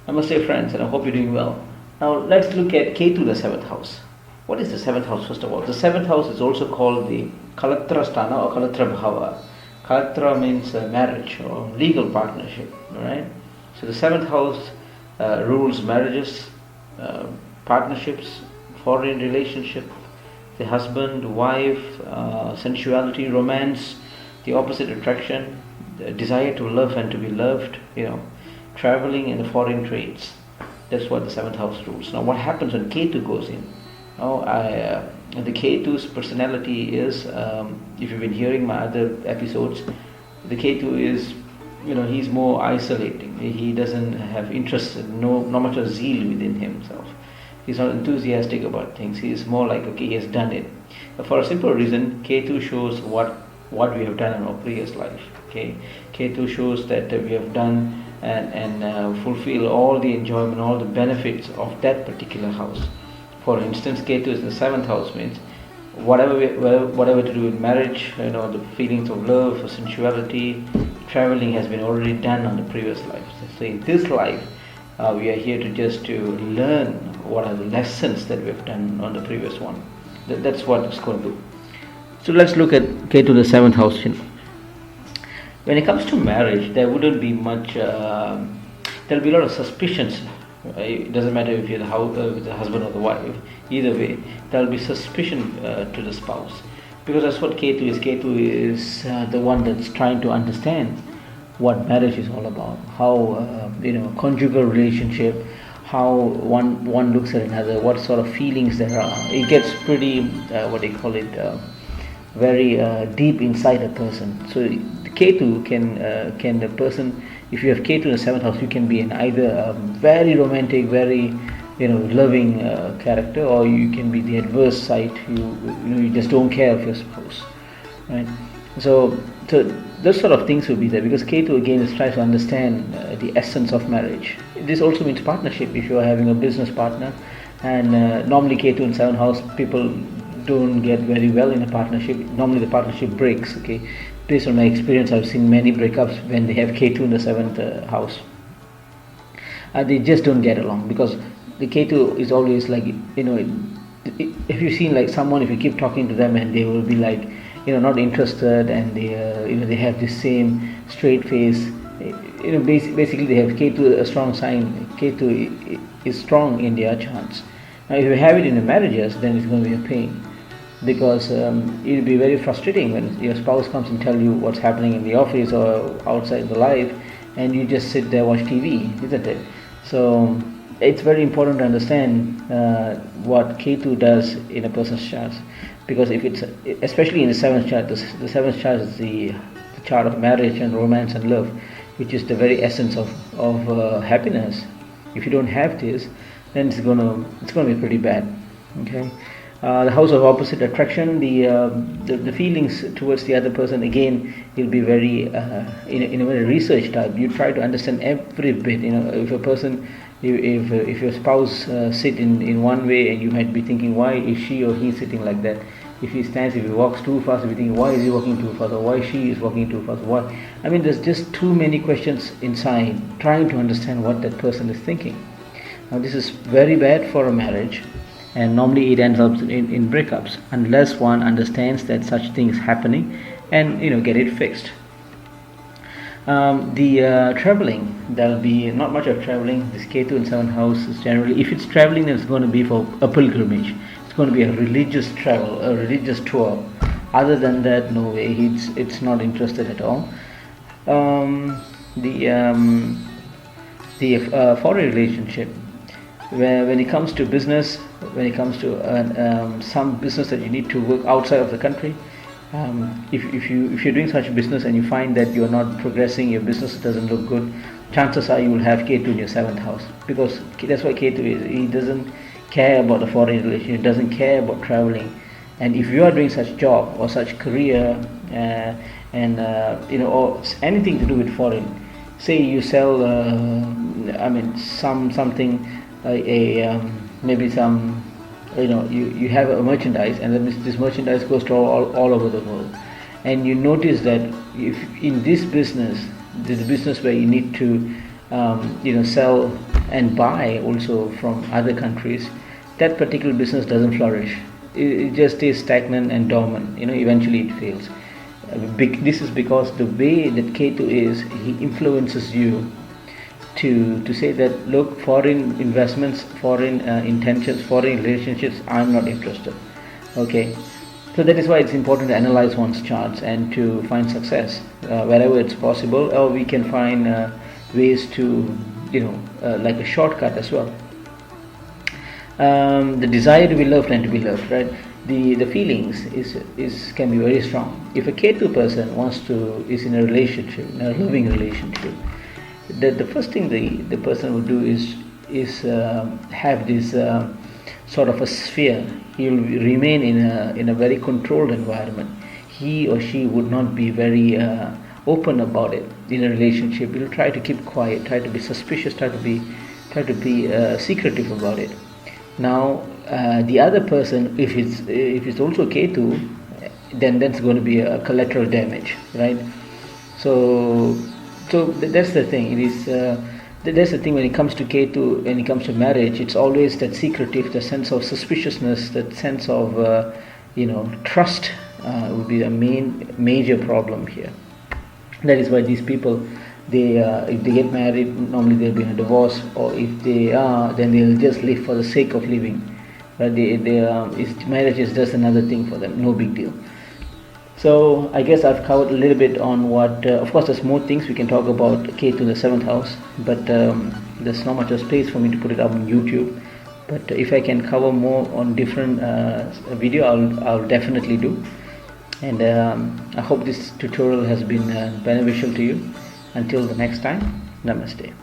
Namaste friends, and I hope you're doing well. Now let's look at Ketu, the seventh house. What is the seventh house first of all? The seventh house is also called the Kalatra Sthana or Kalatra Bhava. Kalatra means marriage or legal partnership, right? So the seventh house rules marriages, partnerships, foreign relationship, the husband, wife, sensuality, romance, the opposite attraction, the desire to love and to be loved, traveling and the foreign trades. That's what the seventh house rules. Now, what happens when Ketu goes in? The Ketu's personality is, if you've been hearing my other episodes, the Ketu is, he's more isolating. He doesn't have interest, not much of zeal within himself. He's not enthusiastic about things. He is more like, okay, he has done it. But for a simple reason, Ketu shows what we have done in our previous life. Okay, Ketu shows that we have done and fulfill all the enjoyment, all the benefits of that particular house. For instance, Ketu is the seventh house, means whatever to do with marriage, the feelings of love, or sensuality, traveling has been already done on the previous life. So in this life, we are here to learn what are the lessons that we have done on the previous one. That's what it's going to do. So let's look at Ketu, the seventh house. When it comes to marriage, there wouldn't be much. There'll be a lot of suspicions. It doesn't matter if you're with the husband or the wife. Either way, there'll be suspicion to the spouse, because that's what Ketu is. Ketu is the one that's trying to understand what marriage is all about. How conjugal relationship, how one looks at another, what sort of feelings there are. It gets pretty very deep inside a person. So Ketu can the person, if you have Ketu in the seventh house, you can be either a very romantic, very loving character, or you can be the adverse side. You just don't care of your spouse, right? So those sort of things will be there, because Ketu again is trying to understand the essence of marriage. This also means partnership. If you are having a business partner, and normally Ketu in seventh house, people don't get very well in a partnership. Normally the partnership breaks. Okay, based on my experience, I've seen many breakups when they have Ketu in the seventh house. They just don't get along, because the Ketu is always like, if you've seen like someone, if you keep talking to them and they will be like, not interested, and they have the same straight face. Basically they have Ketu, a strong sign. Ketu is strong in their charts. Now, if you have it in the marriages, then it's going to be a pain, because it'll be very frustrating when your spouse comes and tell you what's happening in the office or outside the life, and you just sit there watch TV, isn't it? So it's very important to understand what Ketu does in a person's chart, because if it's especially in the seventh chart, the seventh chart is the chart of marriage and romance and love, which is the very essence of happiness. If you don't have this, then it's gonna be pretty bad. Okay. The house of opposite attraction, the feelings towards the other person, again, will be very in a very research type. You try to understand every bit. If a person, if your spouse sit in one way, and you might be thinking, why is she or he sitting like that? If he stands, if he walks too fast, you'll be thinking, why is he walking too fast, or why she is walking too fast? Why? I mean, there's just too many questions inside trying to understand what that person is thinking. Now, this is very bad for a marriage, and normally it ends up in breakups, unless one understands that such things happening and get it fixed. The traveling, there'll be not much of traveling. This Ketu in seventh house is generally, if it's traveling, then it's going to be for a pilgrimage. It's going to be a religious travel, a religious tour. Other than that, no way. It's not interested at all. The foreign relationship, when it comes to business, when it comes to some business that you need to work outside of the country, if you're doing such business and you find that you're not progressing, your business doesn't look good, chances are you will have Ketu in your seventh house, because that's what Ketu is. He doesn't care about the foreign relationship, doesn't care about traveling. And if you are doing such job or such career, or anything to do with foreign, say you sell, something like maybe some, you have a merchandise, and then this merchandise goes to all over the world, and you notice that if in this business, the business where you need to sell and buy also from other countries, that particular business doesn't flourish. It just stays stagnant and dormant. Eventually it fails. This is because the way that Ketu is, he influences you to say that, look, foreign investments, foreign intentions, foreign relationships, I'm not interested. Okay, so that is why it's important to analyze one's charts and to find success wherever it's possible, or we can find ways to, like a shortcut as well. The desire to be loved and to be loved, right? The feelings is can be very strong. If a Ketu person is in a relationship, in a loving relationship, the first thing the person will do is have this sort of a sphere. He will remain in a very controlled environment. He or she would not be very open about it in a relationship. He will try to keep quiet, try to be suspicious, try to be secretive about it. Now the other person, if it's also Ketu, then that's going to be a collateral damage, right? So that's the thing. It is that's the thing when it comes to Ketu, when it comes to marriage. It's always that secretive, the sense of suspiciousness, that sense of trust would be the major problem here. That is why these people, if they get married, normally they'll be in a divorce, or if they are, then they'll just live for the sake of living. But marriage is just another thing for them, no big deal. So I guess I've covered a little bit on what, of course there's more things we can talk about Ketu in the 7th house, but there's not much of space for me to put it up on YouTube. But if I can cover more on different video, I'll definitely do. And I hope this tutorial has been beneficial to you. Until the next time, Namaste.